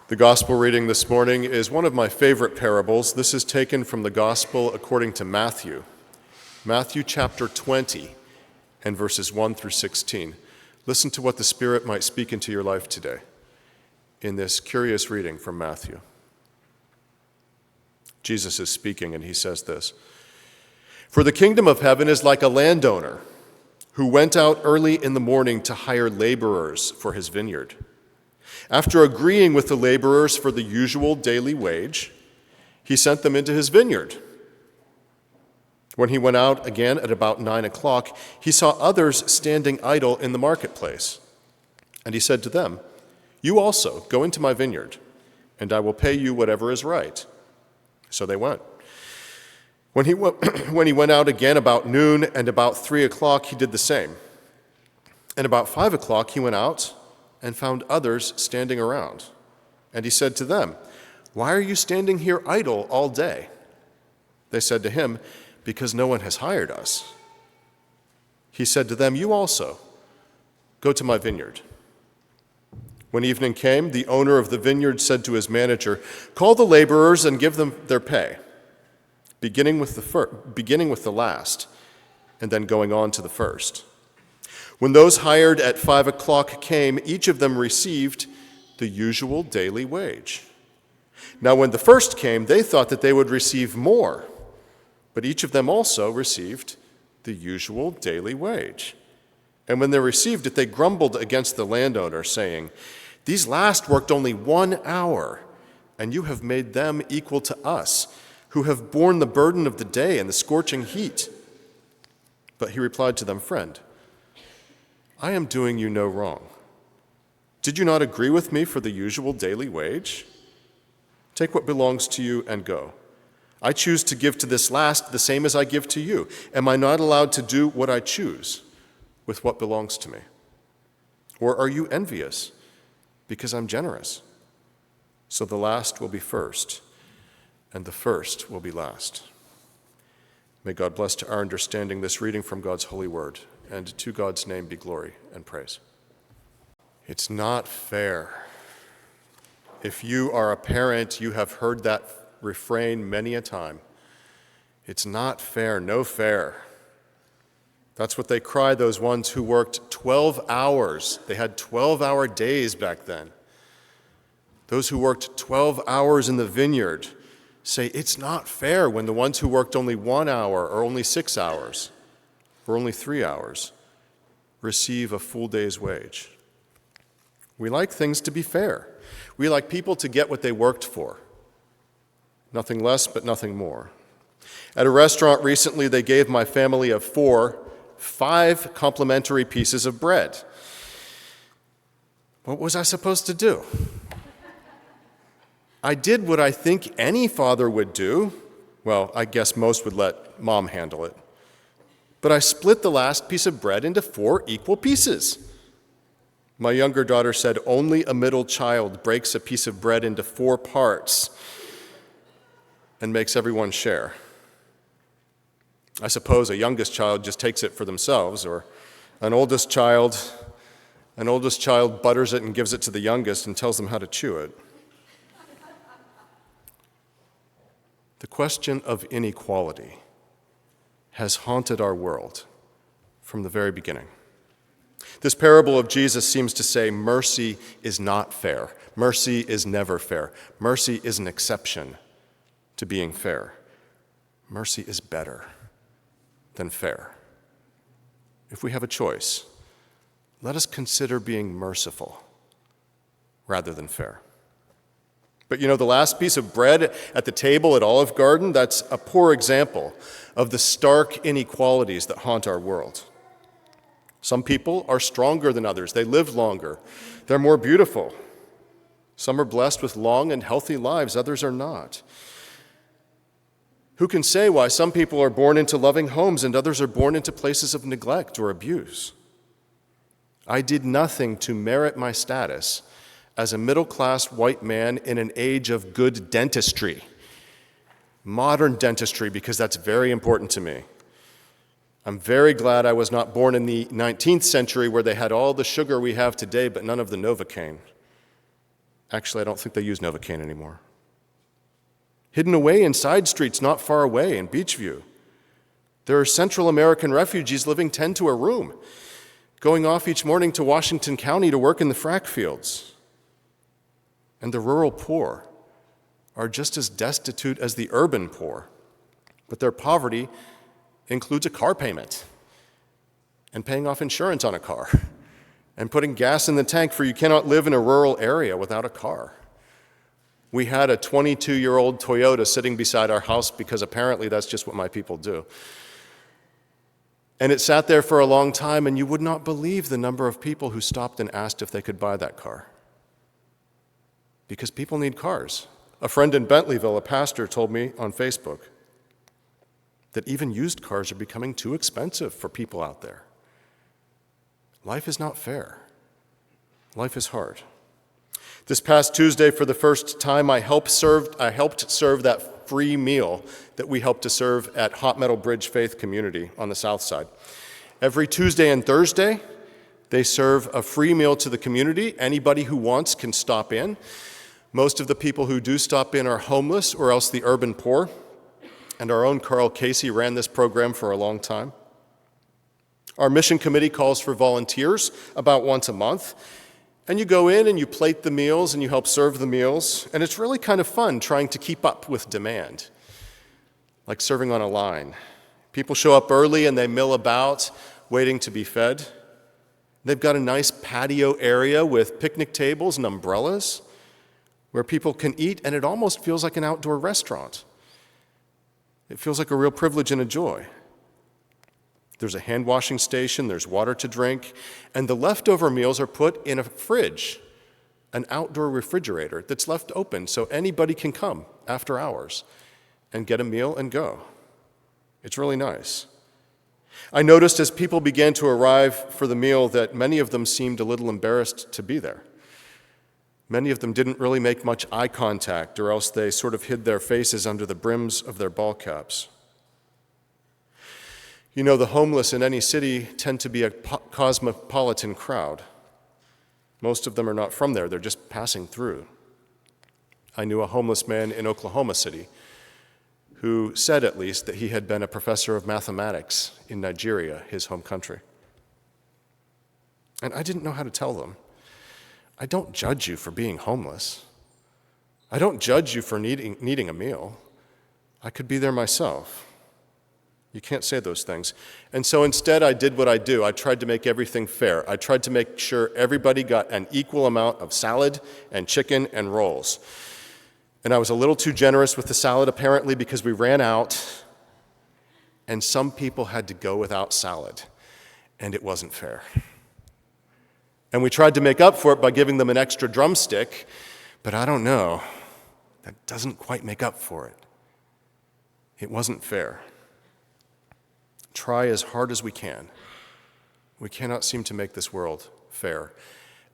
The gospel reading this morning is one of my favorite parables. This is taken from the gospel according to Matthew. Matthew chapter 20 and verses 1 through 16. Listen to what the Spirit might speak into your life today in this curious reading from Matthew. Jesus is speaking and he says this: "For the kingdom of heaven is like a landowner who went out early in the morning to hire laborers for his vineyard. After agreeing with the laborers for the usual daily wage, he sent them into his vineyard. When he went out again at about 9 o'clock, he saw others standing idle in the marketplace. And he said to them, 'You also go into my vineyard, and I will pay you whatever is right.' So they went. When he went out again about noon and about 3 o'clock, he did the same. And about 5 o'clock he went out and found others standing around. And he said to them, 'Why are you standing here idle all day?' They said to him, 'Because no one has hired us.' He said to them, 'You also go to my vineyard.' When evening came, the owner of the vineyard said to his manager, 'Call the laborers and give them their pay, beginning with the last, and then going on to the first.' When those hired at 5 o'clock came, each of them received the usual daily wage. Now when the first came, they thought that they would receive more, but each of them also received the usual daily wage. And when they received it, they grumbled against the landowner, saying, 'These last worked only 1 hour, and you have made them equal to us, who have borne the burden of the day and the scorching heat.' But he replied to them, 'Friend, I am doing you no wrong. Did you not agree with me for the usual daily wage? Take what belongs to you and go. I choose to give to this last the same as I give to you. Am I not allowed to do what I choose with what belongs to me? Or are you envious because I'm generous? So the last will be first, and the first will be last.' May God bless to our understanding this reading from God's holy word, and to God's name be glory and praise. It's not fair. If you are a parent, you have heard that refrain many a time. It's not fair, no fair. That's what they cry, those ones who worked 12 hours. They had 12-hour days back then. Those who worked 12 hours in the vineyard say it's not fair when the ones who worked only 1 hour or only 6 hours or only 3 hours receive a full day's wage. We like things to be fair. We like people to get what they worked for. Nothing less, but nothing more. At a restaurant recently, they gave my family of 4 5 complimentary pieces of bread. What was I supposed to do? I did what I think any father would do. Well, I guess most would let mom handle it. But I split the last piece of bread into 4 equal pieces. My younger daughter said only a middle child breaks a piece of bread into 4 parts and makes everyone share. I suppose a youngest child just takes it for themselves, or an oldest child butters it and gives it to the youngest and tells them how to chew it. The question of inequality has haunted our world from the very beginning. This parable of Jesus seems to say mercy is not fair. Mercy is never fair. Mercy is an exception to being fair. Mercy is better than fair. If we have a choice, let us consider being merciful rather than fair. But the last piece of bread at the table at Olive Garden, that's a poor example of the stark inequalities that haunt our world. Some people are stronger than others. They live longer. They're more beautiful. Some are blessed with long and healthy lives. Others are not. Who can say why some people are born into loving homes and others are born into places of neglect or abuse? I did nothing to merit my status as a middle-class white man in an age of good dentistry. Modern dentistry, because that's very important to me. I'm very glad I was not born in the 19th century where they had all the sugar we have today, but none of the Novocaine. Actually, I don't think they use Novocaine anymore. Hidden away in side streets not far away in Beachview, there are Central American refugees living 10 to a room, going off each morning to Washington County to work in the frack fields. And the rural poor are just as destitute as the urban poor, but their poverty includes a car payment and paying off insurance on a car and putting gas in the tank, for you cannot live in a rural area without a car. We had a 22-year-old Toyota sitting beside our house because apparently that's just what my people do. And it sat there for a long time, and you would not believe the number of people who stopped and asked if they could buy that car. Because people need cars. A friend in Bentleyville, a pastor, told me on Facebook that even used cars are becoming too expensive for people out there. Life is not fair. Life is hard. This past Tuesday, for the first time, I helped serve that free meal that we helped to serve at Hot Metal Bridge Faith Community on the south side. Every Tuesday and Thursday, they serve a free meal to the community. Anybody who wants can stop in. Most of the people who do stop in are homeless or else the urban poor. And our own Carl Casey ran this program for a long time. Our mission committee calls for volunteers about once a month. And you go in and you plate the meals and you help serve the meals. And it's really kind of fun trying to keep up with demand, like serving on a line. People show up early and they mill about, waiting to be fed. They've got a nice patio area with picnic tables and umbrellas where people can eat, and it almost feels like an outdoor restaurant. It feels like a real privilege and a joy. There's a hand washing station, there's water to drink, and the leftover meals are put in a fridge, an outdoor refrigerator that's left open so anybody can come after hours and get a meal and go. It's really nice. I noticed as people began to arrive for the meal that many of them seemed a little embarrassed to be there. Many of them didn't really make much eye contact, or else they sort of hid their faces under the brims of their ball caps. You know, the homeless in any city tend to be a cosmopolitan crowd. Most of them are not from there, they're just passing through. I knew a homeless man in Oklahoma City who said, at least, that he had been a professor of mathematics in Nigeria, his home country. And I didn't know how to tell them, I don't judge you for being homeless. I don't judge you for needing a meal. I could be there myself. You can't say those things. And so instead, I did what I do. I tried to make everything fair. I tried to make sure everybody got an equal amount of salad and chicken and rolls. And I was a little too generous with the salad, apparently, because we ran out, and some people had to go without salad, and it wasn't fair. And we tried to make up for it by giving them an extra drumstick, but I don't know. That doesn't quite make up for it. It wasn't fair. Try as hard as we can. We cannot seem to make this world fair.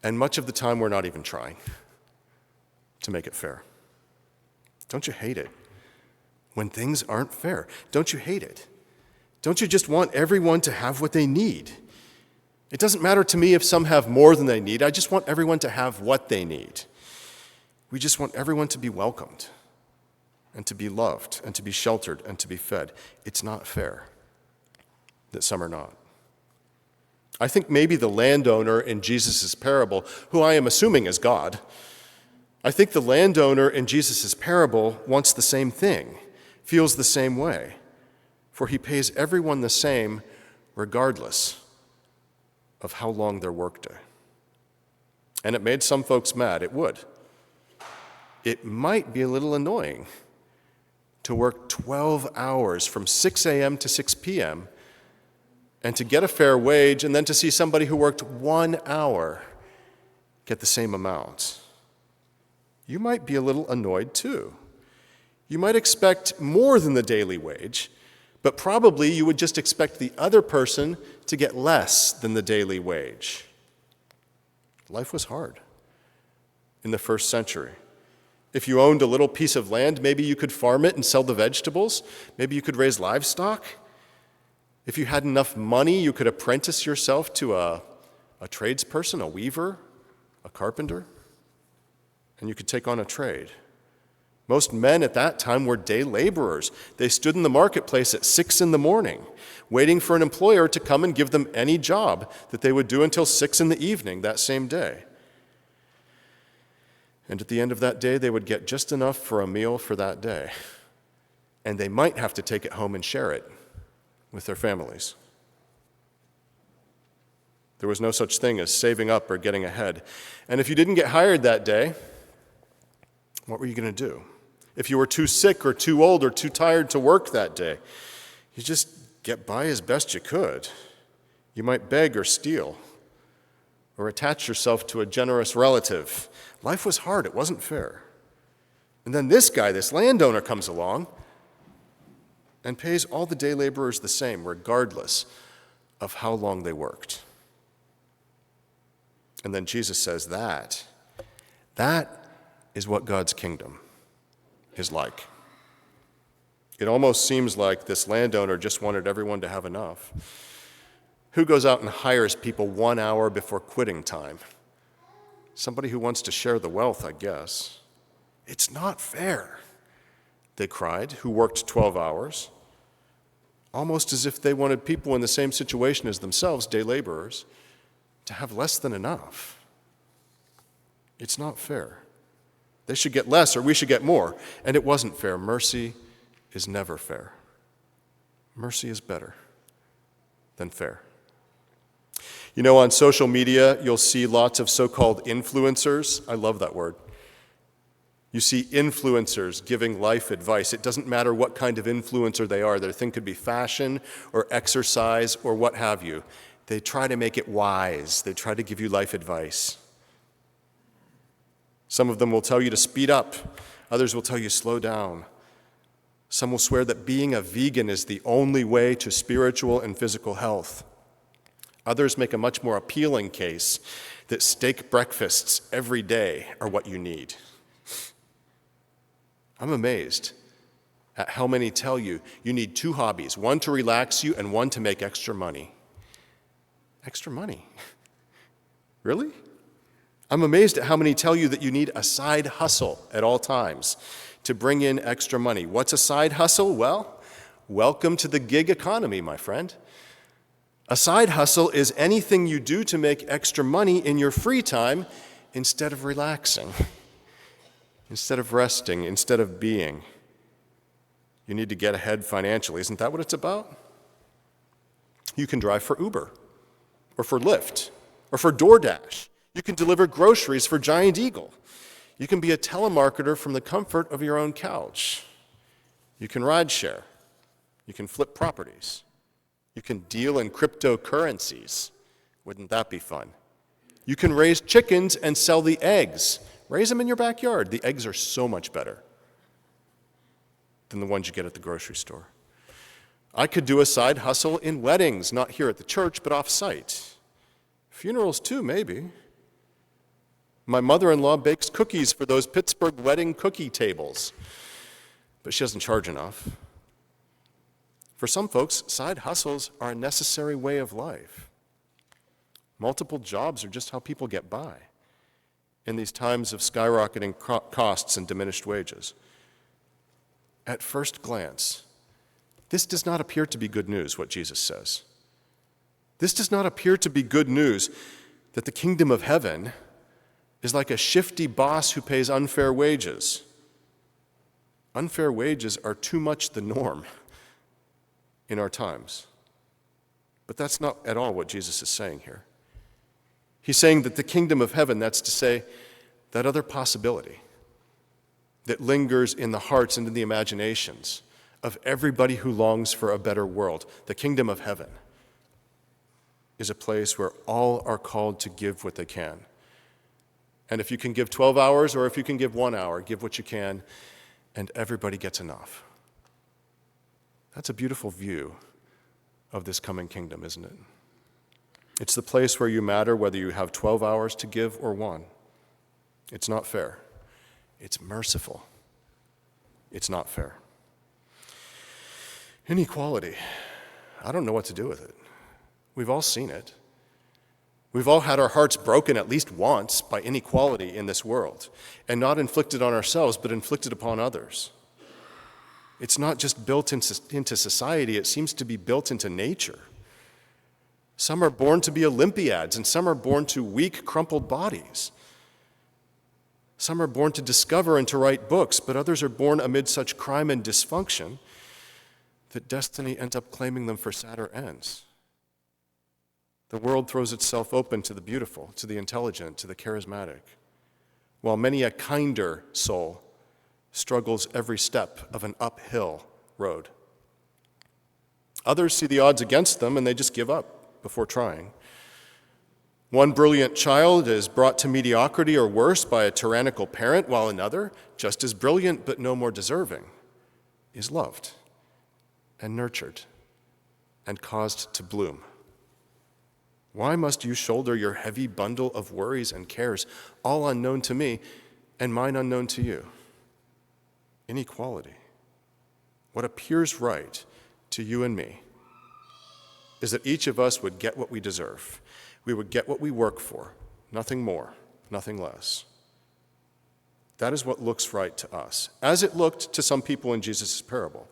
And much of the time, we're not even trying to make it fair. Don't you hate it when things aren't fair? Don't you hate it? Don't you just want everyone to have what they need? It doesn't matter to me if some have more than they need. I just want everyone to have what they need. We just want everyone to be welcomed and to be loved and to be sheltered and to be fed. It's not fair that some are not. I think maybe the landowner in Jesus' parable, who I am assuming is God, I think the landowner in Jesus' parable wants the same thing, feels the same way, for he pays everyone the same regardless of how long their workday. And it made some folks mad. It would. It might be a little annoying to work 12 hours from 6 a.m. to 6 p.m. and to get a fair wage, and then to see somebody who worked 1 hour get the same amount. You might be a little annoyed too. You might expect more than the daily wage, but probably you would just expect the other person to get less than the daily wage. Life was hard in the first century. If you owned a little piece of land, maybe you could farm it and sell the vegetables. Maybe you could raise livestock. If you had enough money, you could apprentice yourself to a tradesperson, a weaver, a carpenter. and you could take on a trade. Most men at that time were day laborers. They stood in the marketplace at 6 a.m, waiting for an employer to come and give them any job that they would do until 6 p.m. that same day. And at the end of that day, they would get just enough for a meal for that day. And they might have to take it home and share it with their families. There was no such thing as saving up or getting ahead. And if you didn't get hired that day, what were you going to do? If you were too sick or too old or too tired to work that day, you just get by as best you could. You might beg or steal or attach yourself to a generous relative. Life was hard. It wasn't fair. And then this guy, this landowner, comes along and pays all the day laborers the same, regardless of how long they worked. And then Jesus says that is what God's kingdom is like. It almost seems like this landowner just wanted everyone to have enough. Who goes out and hires people 1 hour before quitting time? Somebody who wants to share the wealth, I guess. It's not fair, they cried, who worked 12 hours, almost as if they wanted people in the same situation as themselves, day laborers, to have less than enough. It's not fair. They should get less or we should get more. And it wasn't fair. Mercy is never fair. Mercy is better than fair. You know, on social media, you'll see lots of so-called influencers. I love that word. You see influencers giving life advice. It doesn't matter what kind of influencer they are. Their thing could be fashion or exercise or what have you. They try to make it wise. They try to give you life advice. Some of them will tell you to speed up. Others will tell you slow down. Some will swear that being a vegan is the only way to spiritual and physical health. Others make a much more appealing case that steak breakfasts every day are what you need. I'm amazed at how many tell you you need 2 hobbies, one to relax you and one to make extra money. Extra money? Really? I'm amazed at how many tell you that you need a side hustle at all times to bring in extra money. What's a side hustle? Well, welcome to the gig economy, my friend. A side hustle is anything you do to make extra money in your free time instead of relaxing, instead of resting, instead of being. You need to get ahead financially. Isn't that what it's about? You can drive for Uber or for Lyft or for DoorDash. You can deliver groceries for Giant Eagle. You can be a telemarketer from the comfort of your own couch. You can ride share. You can flip properties. You can deal in cryptocurrencies. Wouldn't that be fun? You can raise chickens and sell the eggs. Raise them in your backyard. The eggs are so much better than the ones you get at the grocery store. I could do a side hustle in weddings, not here at the church, but off-site. Funerals too, maybe. My mother-in-law bakes cookies for those Pittsburgh wedding cookie tables, but she doesn't charge enough. For some folks, side hustles are a necessary way of life. Multiple jobs are just how people get by in these times of skyrocketing costs and diminished wages. At first glance, this does not appear to be good news, what Jesus says. This does not appear to be good news that the kingdom of heaven is like a shifty boss who pays unfair wages. Unfair wages are too much the norm in our times. But that's not at all what Jesus is saying here. He's saying that the kingdom of heaven, that's to say, that other possibility that lingers in the hearts and in the imaginations of everybody who longs for a better world, the kingdom of heaven, is a place where all are called to give what they can. And if you can give 12 hours or if you can give 1 hour, give what you can, and everybody gets enough. That's a beautiful view of this coming kingdom, isn't it? It's the place where you matter whether you have 12 hours to give or 1. It's not fair. It's merciful. It's not fair. Inequality. I don't know what to do with it. We've all seen it. We've all had our hearts broken at least once by inequality in this world, and not inflicted on ourselves, but inflicted upon others. It's not just built into society, it seems to be built into nature. Some are born to be Olympiads, and some are born to weak, crumpled bodies. Some are born to discover and to write books, but others are born amid such crime and dysfunction that destiny ends up claiming them for sadder ends. The world throws itself open to the beautiful, to the intelligent, to the charismatic, while many a kinder soul struggles every step of an uphill road. Others see the odds against them and they just give up before trying. One brilliant child is brought to mediocrity or worse by a tyrannical parent, while another, just as brilliant but no more deserving, is loved and nurtured and caused to bloom. Why must you shoulder your heavy bundle of worries and cares, all unknown to me and mine unknown to you? Inequality. What appears right to you and me is that each of us would get what we deserve. We would get what we work for, nothing more, nothing less. That is what looks right to us, as it looked to some people in Jesus' parable.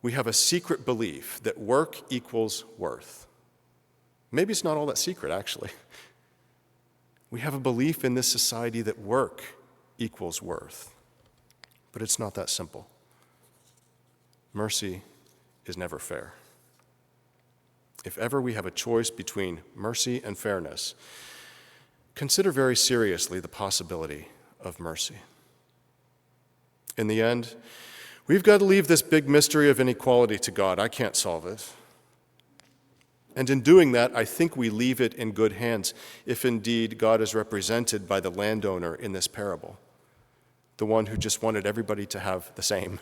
We have a secret belief that work equals worth. Maybe it's not all that secret, actually. We have a belief in this society that work equals worth. But it's not that simple. Mercy is never fair. If ever we have a choice between mercy and fairness, consider very seriously the possibility of mercy. In the end, we've got to leave this big mystery of inequality to God. I can't solve it. And in doing that, I think we leave it in good hands, if indeed God is represented by the landowner in this parable. The one who just wanted everybody to have the same,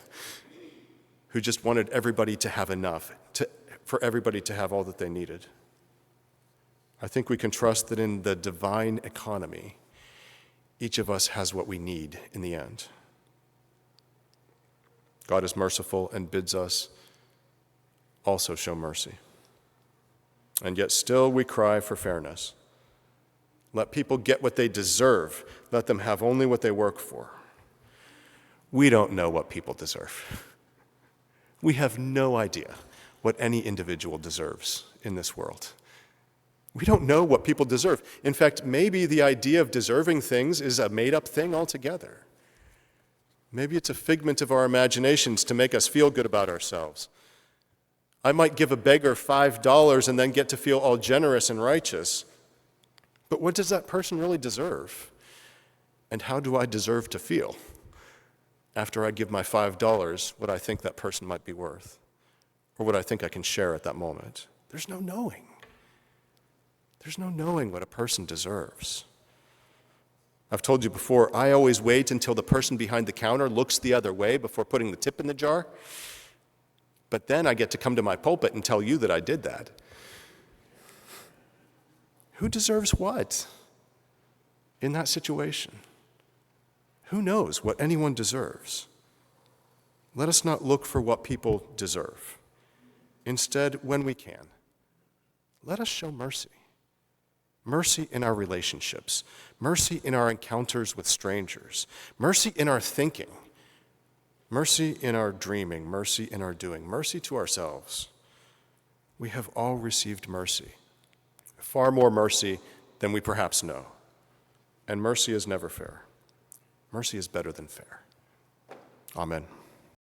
who just wanted everybody to have enough, for everybody to have all that they needed. I think we can trust that in the divine economy, each of us has what we need in the end. God is merciful and bids us also show mercy. And yet still we cry for fairness. Let people get what they deserve. Let them have only what they work for. We don't know what people deserve. We have no idea what any individual deserves in this world. We don't know what people deserve. In fact, maybe the idea of deserving things is a made-up thing altogether. Maybe it's a figment of our imaginations to make us feel good about ourselves. I might give a beggar $5 and then get to feel all generous and righteous. But what does that person really deserve? And how do I deserve to feel after I give my $5 what I think that person might be worth, or what I think I can share at that moment? There's no knowing. There's no knowing what a person deserves. I've told you before, I always wait until the person behind the counter looks the other way before putting the tip in the jar. But then I get to come to my pulpit and tell you that I did that. Who deserves what in that situation? Who knows what anyone deserves? Let us not look for what people deserve. Instead, when we can, let us show mercy. Mercy in our relationships, mercy in our encounters with strangers, mercy in our thinking, mercy in our dreaming, mercy in our doing, mercy to ourselves. We have all received mercy, far more mercy than we perhaps know. And mercy is never fair. Mercy is better than fair. Amen.